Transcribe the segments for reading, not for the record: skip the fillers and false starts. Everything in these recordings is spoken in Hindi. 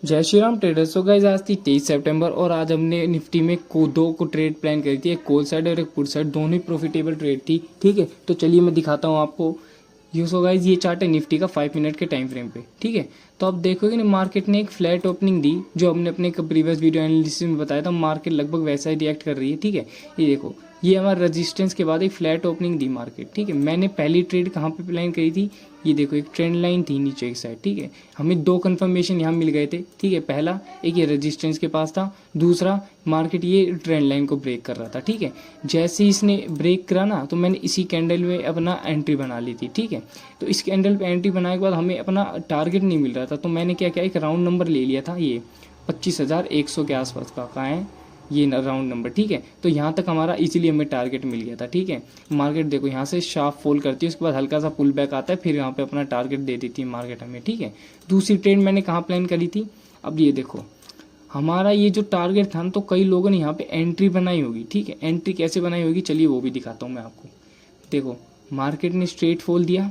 जय Shri Ram traders. So guys आज थी 23 सितंबर और आज हमने निफ्टी में दो को ट्रेड प्लान करी थी, एक कॉल साइड और एक पुट साइड, दोनों ही प्रॉफिटेबल ट्रेड थी। ठीक है, तो चलिए मैं दिखाता हूँ आपको। ये सो गाइस ये चार्ट है निफ्टी का 5 मिनट के टाइम फ्रेम पे। ठीक है, तो आप देखोगे ना मार्केट ने एक फ्लैट ओपनिंग दी, जो हमने अपने प्रीवियस वीडियो एनालिसिस में बताया था। मार्केट लगभग वैसा ही रिएक्ट कर रही है। ठीक है, ये देखो ये हमारा रेजिस्टेंस के बाद एक फ्लैट ओपनिंग दी मार्केट। ठीक है, मैंने पहली ट्रेड कहाँ पे प्लान करी थी, ये देखो एक ट्रेंड लाइन थी नीचे एक साइड। ठीक है, हमें दो कंफर्मेशन यहाँ मिल गए थे। ठीक है, पहला एक ये रेजिस्टेंस के पास था, दूसरा मार्केट ये ट्रेंड लाइन को ब्रेक कर रहा था। ठीक है, जैसे ही इसने ब्रेक करा ना तो मैंने इसी कैंडल में अपना एंट्री बना ली थी। ठीक है, तो इस कैंडल पे एंट्री बनाने के बाद हमें अपना टारगेट नहीं मिल रहा था, तो मैंने क्या किया, एक राउंड नंबर ले लिया था, ये 25,100 के आसपास का कहाँ है ये राउंड नंबर। ठीक है, तो यहाँ तक हमारा इजीली हमें टारगेट मिल गया था। ठीक है, मार्केट देखो यहाँ से शार्प फॉल करती है, उसके बाद हल्का सा पुल बैक आता है, फिर यहाँ पे अपना टारगेट दे देती है मार्केट हमें। ठीक है, दूसरी ट्रेड मैंने कहाँ प्लान करी थी, अब ये देखो हमारा ये जो टारगेट था तो कई लोगों ने यहाँ पे एंट्री बनाई होगी। ठीक है, एंट्री कैसे बनाई होगी चलिए वो भी दिखाता हूँ मैं आपको। देखो मार्केट ने स्ट्रेट फॉल दिया,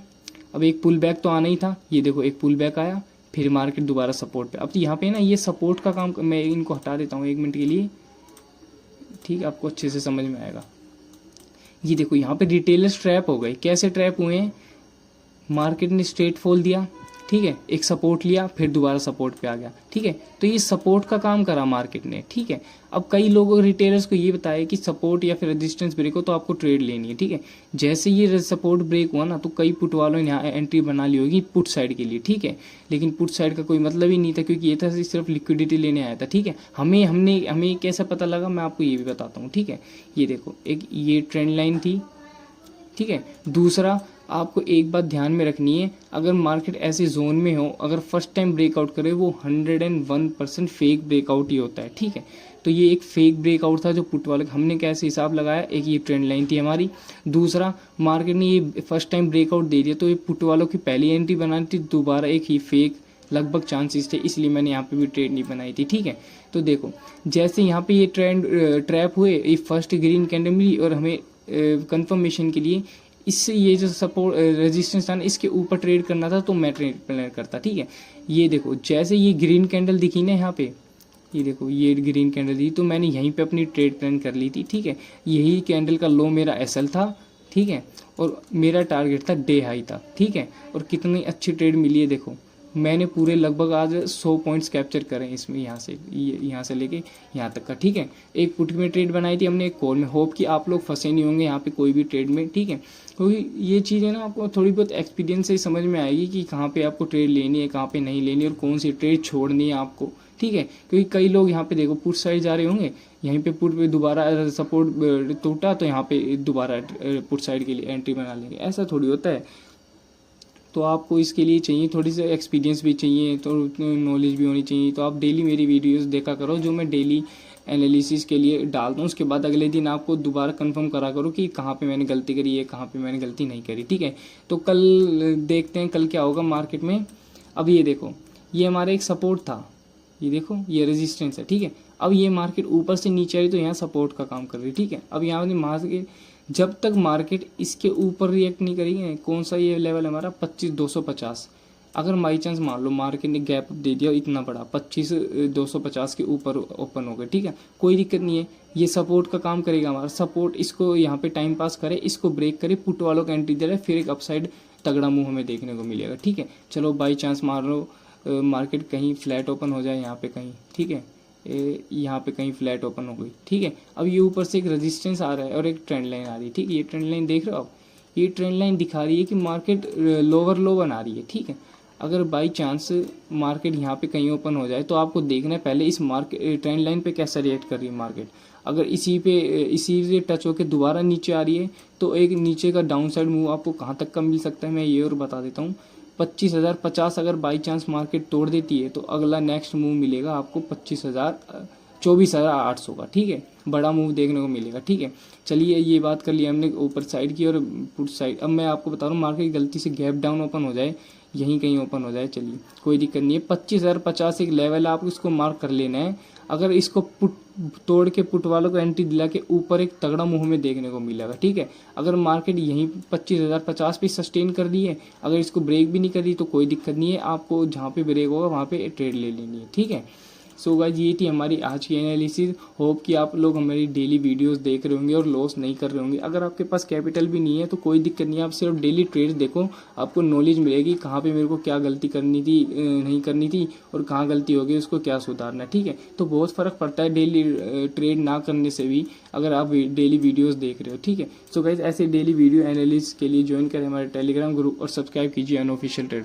अब एक पुल बैक तो आना ही था, ये देखो एक पुल बैक आया, फिर मार्केट दोबारा सपोर्ट पे। अब यहाँ पे ना ये सपोर्ट का काम, मैं इनको हटा देता हूँ 1 मिनट के लिए। ठीक है, आपको अच्छे से समझ में आएगा। ये देखो यहाँ पे रिटेलर्स ट्रैप हो गए। कैसे ट्रैप हुए हैं, मार्केट ने स्ट्रेट फॉल दिया, ठीक है, एक सपोर्ट लिया, फिर दोबारा सपोर्ट पे आ गया। ठीक है, तो ये सपोर्ट का काम करा मार्केट ने। ठीक है, अब कई लोगों रिटेलर्स को ये बताया कि सपोर्ट या फिर रेजिस्टेंस ब्रेक हो तो आपको ट्रेड लेनी है। ठीक है, जैसे ये सपोर्ट ब्रेक हुआ ना तो कई पुट वालों ने यहाँ एंट्री बना ली होगी पुट साइड के लिए। ठीक है, लेकिन पुट साइड का कोई मतलब ही नहीं था, क्योंकि ये था सिर्फ लिक्विडिटी लेने आया था। ठीक है, हमें कैसा पता लगा मैं आपको ये भी बताता हूँ। ठीक है, ये देखो एक ये ट्रेंड लाइन थी। ठीक है, दूसरा आपको एक बात ध्यान में रखनी है, अगर मार्केट ऐसे जोन में हो, अगर फर्स्ट टाइम ब्रेकआउट करे वो 101% फेक ब्रेकआउट ही होता है। ठीक है, तो ये एक फेक ब्रेकआउट था जो पुट वाले, हमने कैसे हिसाब लगाया, एक ये ट्रेंड लाइन थी हमारी, दूसरा मार्केट ने ये फर्स्ट टाइम ब्रेकआउट दे दिया तो ये पुट वालों की पहली एंट्री बनानी थी, दोबारा एक ही फेक लगभग चांसेस थे, इसलिए मैंने यहाँ पे भी ट्रेड नहीं बनाई थी। ठीक है, तो देखो जैसे यहाँ पे ये ट्रेंड ट्रैप हुए, ये फर्स्ट ग्रीन कैंडल मिली और हमें कंफर्मेशन के लिए इससे ये जो सपोर्ट रेजिस्टेंस था ना इसके ऊपर ट्रेड करना था, तो मैं ट्रेड प्लान करता। ठीक है, ये देखो जैसे ये ग्रीन कैंडल दिखी ना यहाँ पे, ये देखो ये ग्रीन कैंडल दी तो मैंने यहीं पे अपनी ट्रेड प्लान कर ली थी। ठीक है, यही कैंडल का लो मेरा एसएल था। ठीक है, और मेरा टारगेट था डे हाई था। ठीक है, और कितनी अच्छी ट्रेड मिली है देखो, मैंने पूरे लगभग आज 100 पॉइंट्स कैप्चर करे इसमें, यहाँ से लेके यहाँ तक का। ठीक है, एक पुट में ट्रेड बनाई थी हमने, एक कॉल में। होप कि आप लोग फंसे नहीं होंगे यहाँ पे कोई भी ट्रेड में। ठीक है, क्योंकि ये चीज़ें ना आपको थोड़ी बहुत एक्सपीरियंस से ही समझ में आएगी कि कहाँ पे आपको ट्रेड लेनी है, कहाँ पे नहीं लेनी है, और कौन सी ट्रेड छोड़नी है आपको। ठीक है, क्योंकि कई लोग यहाँ पे देखो पुट साइड जा रहे होंगे, यहीं पे पुट पे दोबारा सपोर्ट टूटा तो यहाँ पे दोबारा पुट साइड के लिए एंट्री बना लेंगे, ऐसा थोड़ी होता है। तो आपको इसके लिए चाहिए थोड़ी सी एक्सपीरियंस भी चाहिए, तो नॉलेज भी होनी चाहिए। तो आप डेली मेरी वीडियोस देखा करो जो मैं डेली एनालिसिस के लिए डालता हूँ, उसके बाद अगले दिन आपको दोबारा कंफर्म करा करो कि कहाँ पे मैंने गलती करी है, कहाँ पे मैंने गलती नहीं करी। ठीक है, तो कल देखते हैं कल क्या होगा मार्केट में। अब ये देखो ये हमारा एक सपोर्ट था, ये देखो ये रेजिस्टेंस है। ठीक है, अब ये मार्केट ऊपर से नीचे आई तो यहाँ सपोर्ट का काम कर रही है। ठीक है, अब यहाँ मार्केट जब तक मार्केट इसके ऊपर रिएक्ट नहीं करेगी, कौन सा ये लेवल हमारा 25,250, अगर बाई चांस मान लो मार्केट ने गैप दे दिया इतना बड़ा 25,250 के ऊपर ओपन हो गए, ठीक है, कोई दिक्कत नहीं है, ये सपोर्ट का काम करेगा हमारा। सपोर्ट इसको यहाँ पे टाइम पास करे, इसको ब्रेक करे, पुट वालों को एंट्री दे रहे, फिर एक अपसाइड तगड़ा मुंह हमें देखने को मिलेगा। ठीक है, चलो बाई चांस मान लो मार्केट कहीं फ्लैट ओपन हो जाए यहाँ पे कहीं, ठीक है, यहाँ पे कहीं फ्लैट ओपन हो गई। ठीक है, अब ये ऊपर से एक रेजिस्टेंस आ रहा है और एक ट्रेंड लाइन आ रही है। ठीक है, ये ट्रेंड लाइन देख रहे हो आप, ये ट्रेंड लाइन दिखा रही है कि मार्केट लोअर लो बना रही है। ठीक है, अगर बाई चांस मार्केट यहाँ पे कहीं ओपन हो जाए तो आपको देखना है पहले इस मार्केट ट्रेंड लाइन पे कैसा रिएक्ट कर रही है मार्केट। अगर इसी से टच होकर दोबारा नीचे आ रही है तो एक नीचे का डाउन साइड मूव आपको कहाँ तक का मिल सकता है मैं ये और बता देता हूँ। 25,050 अगर बाई चांस मार्केट तोड़ देती है तो अगला नेक्स्ट मूव मिलेगा आपको 24,800 का। ठीक है, बड़ा मूव देखने को मिलेगा। ठीक है, चलिए ये बात कर ली हमने ऊपर साइड की और पुट साइड। अब मैं आपको बता रहा हूँ मार्केट गलती से गैप डाउन ओपन हो जाए यहीं कहीं ओपन हो जाए, चलिए कोई दिक्कत नहीं है। 25,050 एक लेवल है, आपको इसको मार्क कर लेना है। अगर इसको पुट तोड़ के पुट वालों को एंट्री दिला के ऊपर एक तगड़ा मुंह में देखने को मिलेगा, ठीक है। अगर मार्केट यहीं 25,050 पे सस्टेन कर दी है, अगर इसको ब्रेक भी नहीं कर रही तो कोई दिक्कत नहीं है, आपको जहाँ पे ब्रेक होगा वहाँ पे ट्रेड ले लेनी है, ठीक है। सो गाइस ये थी हमारी आज की एनालिसिस। होप कि आप लोग हमारी डेली वीडियोस देख रहे होंगे और लॉस नहीं कर रहे होंगे। अगर आपके पास कैपिटल भी नहीं है तो कोई दिक्कत नहीं है, आप सिर्फ डेली ट्रेड्स देखो, आपको नॉलेज मिलेगी कहाँ पे मेरे को क्या गलती करनी थी, नहीं करनी थी, और कहाँ गलती हो गई उसको क्या सुधारना है, ठीक है। तो बहुत फ़र्क पड़ता है डेली ट्रेड ना करने से भी, अगर आप डेली वीडियोज़ देख रहे हो, ठीक है। सो गाइस ऐसे डेली वीडियो एनालिसिस के लिए ज्वाइन करें हमारे टेलीग्राम ग्रुप और सब्सक्राइब कीजिए अनऑफिशियल ट्रेड।